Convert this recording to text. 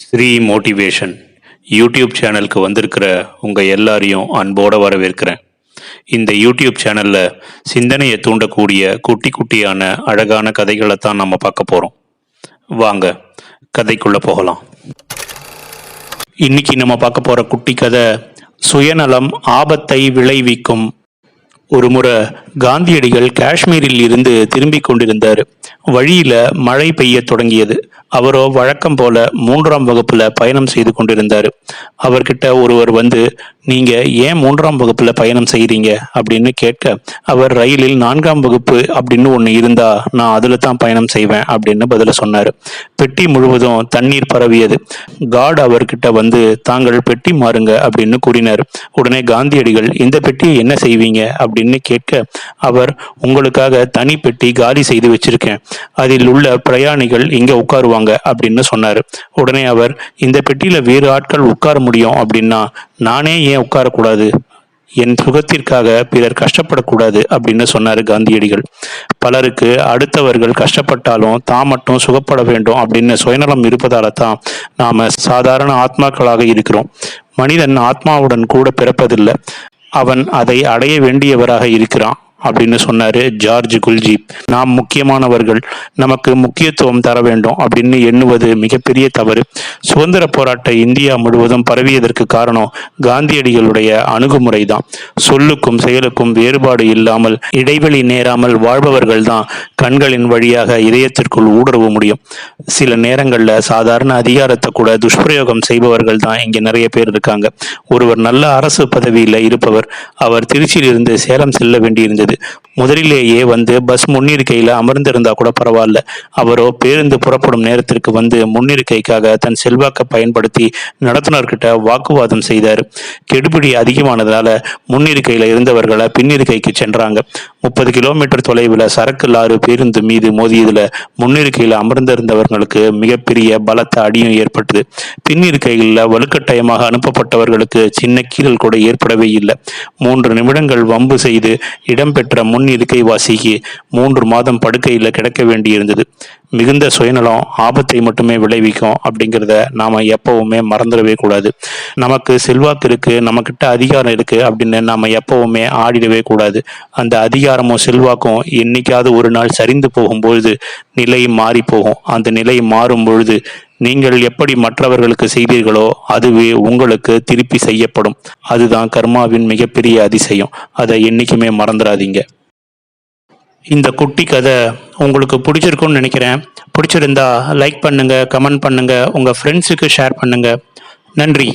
Sri motivation YouTube சேனலுக்கு வந்திருக்கிற உங்கள் எல்லாரையும் அன்போடு வரவேற்கிறேன். இந்த யூடியூப் சேனலில் சிந்தனையை தூண்டக்கூடிய குட்டி குட்டியான அழகான கதைகளை தான் நம்ம பார்க்க போகிறோம். வாங்க கதைக்குள்ளே போகலாம். இன்னைக்கு நம்ம பார்க்க போகிற குட்டி கதை சுயநலம் ஆபத்தை விளைவிக்கும். ஒரு முறை காந்தியடிகள் காஷ்மீரில் இருந்து திரும்பிக் கொண்டிருந்தார். வழியில மழை பெய்ய தொடங்கியது. அவரோ வழக்கம் போல 3ஆம் வகுப்புல பயணம் செய்து கொண்டிருந்தார். அவர்கிட்ட ஒருவர் வந்து, நீங்க ஏன் 3ஆம் வகுப்புல பயணம் செய்றீங்க அப்படின்னு கேட்க, அவர் ரயிலில் 4ஆம் வகுப்பு அப்படின்னு ஒன்று இருந்தா நான் அதுல தான் பயணம் செய்வேன் அப்படின்னு பதில சொன்னார். பெட்டி முழுவதும் தண்ணீர் பரவியது. கார்டு அவர்கிட்ட வந்து, தாங்கள் பெட்டி மாறுங்க அப்படின்னு கூறினார். உடனே காந்தியடிகள், இந்த பெட்டியை என்ன செய்வீங்க அப்படின்னு கேட்க, அவர், உங்களுக்காக தனி பெட்டி காலி செய்து வச்சிருக்கேன், அதில் உள்ள பிரயாணிகள் இங்க உட்காருவாங்க அப்படின்னு சொன்னாரு. உடனே அவர், இந்த பெட்டியில வேறு ஆட்கள் உட்கார முடியும் அப்படின்னா நானே ஏன் உட்காரக்கூடாது? என் சுகத்திற்காக பிறர் கஷ்டப்படக்கூடாது அப்படின்னு சொன்னாரு காந்தியடிகள். பலருக்கு அடுத்தவர்கள் கஷ்டப்பட்டாலும் தான் மட்டும் சுகப்பட வேண்டும் அப்படின்னு சுயநலம் இருப்பதால தான் நாம சாதாரண ஆத்மாக்களாக இருக்கிறோம். மனிதன் ஆத்மாவுடன் கூட பிறப்பதில்லை, அவன் அதை அடைய வேண்டியவராக இருக்கிறான் அப்படின்னு சொன்னாரு ஜார்ஜ் குல்ஜி. நாம் முக்கியமானவர்கள், நமக்கு முக்கியத்துவம் தர வேண்டும் அப்படின்னு எண்ணுவது மிகப்பெரிய தவறு. சுதந்திர போராட்ட இந்தியா முழுவதும் பரவியதற்கு காரணம் காந்தியடிகளுடைய அணுகுமுறை தான். சொல்லுக்கும் செயலுக்கும் வேறுபாடு இல்லாமல் இடைவெளி நேராமல் வாழ்பவர்கள் தான் கண்களின் வழியாக இதயத்திற்குள் ஊடுருவ முடியும். சில நேரங்கள்ல சாதாரண அதிகாரத்தை கூட துஷ்பிரயோகம் செய்பவர்கள் தான் இங்க நிறைய பேர் இருக்காங்க. ஒருவர் நல்ல அரசு பதவியில இருப்பவர். அவர் திருச்சியிலிருந்து சேலம் செல்ல வேண்டியிருந்தது. முதலிலேயே வந்து பஸ் முன்னிருக்கையில அமர்ந்திருந்தா கூட பரவாயில்ல. அவரோ பேருந்து புறப்படும் நேரத்திற்கு வந்து முன்னிருக்கைக்காக தன் செல்வாக்கை பயன்படுத்தி நடத்துனர்கிட்ட வாக்குவாதம் செய்தார். கெடுபிடி அதிகமானதால முன்னிருக்கையில இருந்தவர்களை பின்னிருக்கைக்கு சென்றாங்க. 30 கிலோமீட்டர் தொலைவில் சரக்கு லாரி பேருந்து மீது மோதியதுல முன்னிருக்கையில் அமர்ந்திருந்தவர்களுக்கு மிகப்பெரிய பலத்த அடியும் ஏற்பட்டது. பின்னிருக்கையில் வலுக்கட்டாயமாக அனுப்பப்பட்டவர்களுக்கு சின்ன கீறல் கூட ஏற்படவே இல்லை. 3 நிமிடங்கள் வம்பு செய்து இடம்பெற்ற முன் இருக்கை வாசிக்கு 3 மாதம் படுக்கையில் கிடக்க வேண்டியிருந்தது. மிகுந்த சுயநலம் ஆபத்தை மட்டுமே விளைவிக்கும் அப்படிங்கிறத நாம எப்பவுமே மறந்துடவே கூடாது. நமக்கு செல்வாக்கு இருக்கு, நம்மக்கிட்ட அதிகாரம் இருக்கு அப்படின்னு நாம எப்பவுமே ஆடிடவே கூடாது. அந்த அதிகாரமும் செல்வாக்கும் என்னைக்காவது ஒரு நாள் சரிந்து போகும்பொழுது நிலை மாறி போகும். அந்த நிலை மாறும் பொழுது நீங்கள் எப்படி மற்றவர்களுக்கு செய்தீர்களோ அதுவே உங்களுக்கு திருப்பி செய்யப்படும். அதுதான் கர்மாவின் மிகப்பெரிய அதிசயம். அதை என்னைக்குமே மறந்துடாதீங்க. இந்த குட்டி கதை உங்களுக்கு பிடிச்சிருக்கும்னு நினைக்கிறேன். பிடிச்சிருந்தா லைக் பண்ணுங்க, கமெண்ட் பண்ணுங்க, உங்க ஃப்ரெண்ட்ஸுக்கு ஷேர் பண்ணுங்க. நன்றி.